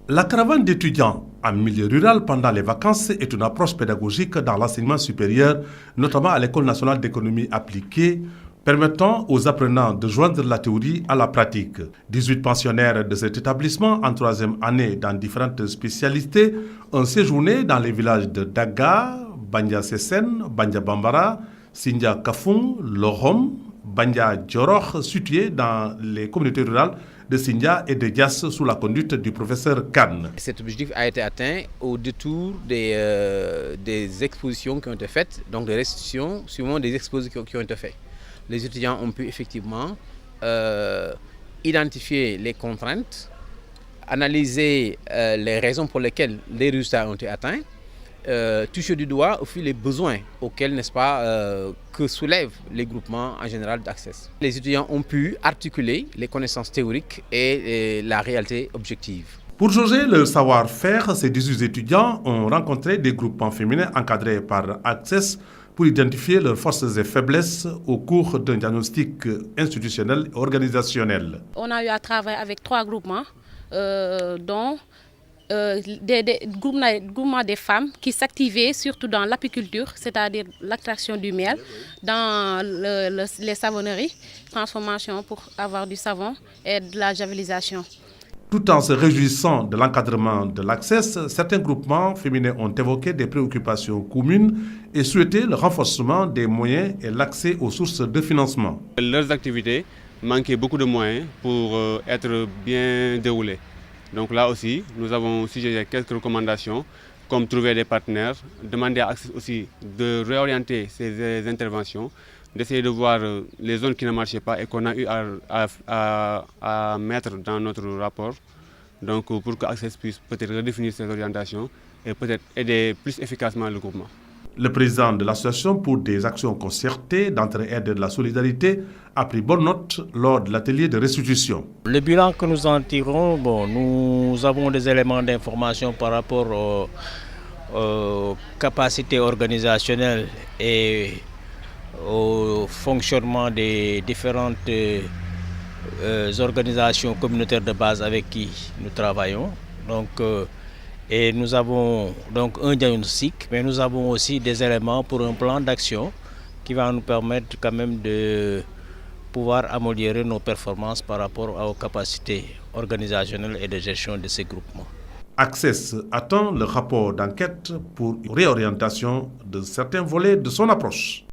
La caravane d'étudiants en milieu rural pendant les vacances est une approche pédagogique dans l'enseignement supérieur, notamment à l'École nationale d'économie appliquée, permettant aux apprenants de joindre la théorie à la pratique. 18 pensionnaires de cet établissement en troisième année dans différentes spécialités ont séjourné dans les villages de Daga, Bandia Sesen, Bandia Bambara, Sindia Kafung, Lorom, Bandia Djoroh, situés dans les communautés rurales de Sindia et de Dias sous la conduite du professeur Khan. Cet objectif a été atteint au détour des expositions qui ont été faites, donc des restitutions suivant des expositions qui ont été faites. Les étudiants ont pu effectivement identifier les contraintes, analyser les raisons pour lesquelles les résultats ont été atteints, toucher du doigt aussi les besoins auxquels, n'est-ce pas, que soulèvent les groupements en général d'Access. Les étudiants ont pu articuler les connaissances théoriques et la réalité objective. Pour jauger leur savoir-faire, ces 18 étudiants ont rencontré des groupements féminins encadrés par Access pour identifier leurs forces et faiblesses au cours d'un diagnostic institutionnel et organisationnel. On a eu à travailler avec 3 groupements, dont des groupements des femmes qui s'activaient surtout dans l'apiculture, c'est-à-dire l'extraction du miel, dans les savonneries, transformation pour avoir du savon et de la javelisation. Tout en se réjouissant de l'encadrement de l'Access, certains groupements féminins ont évoqué des préoccupations communes et souhaité le renforcement des moyens et l'accès aux sources de financement. Leurs activités manquaient beaucoup de moyens pour être bien déroulées. Donc là aussi, nous avons suggéré quelques recommandations, comme trouver des partenaires, demander à Access aussi de réorienter ces interventions, d'essayer de voir les zones qui ne marchaient pas et qu'on a eu à mettre dans notre rapport, donc pour que Access puisse peut-être redéfinir ces orientations et peut-être aider plus efficacement le groupement. Le président de l'association pour des actions concertées d'entraide et de la solidarité a pris bonne note lors de l'atelier de restitution. Le bilan que nous en tirons, nous avons des éléments d'information par rapport aux capacités organisationnelles et au fonctionnement des différentes organisations communautaires de base avec qui nous travaillons. Et nous avons donc un diagnostic, mais nous avons aussi des éléments pour un plan d'action qui va nous permettre quand même de pouvoir améliorer nos performances par rapport aux capacités organisationnelles et de gestion de ces groupements. Access attend le rapport d'enquête pour réorientation de certains volets de son approche.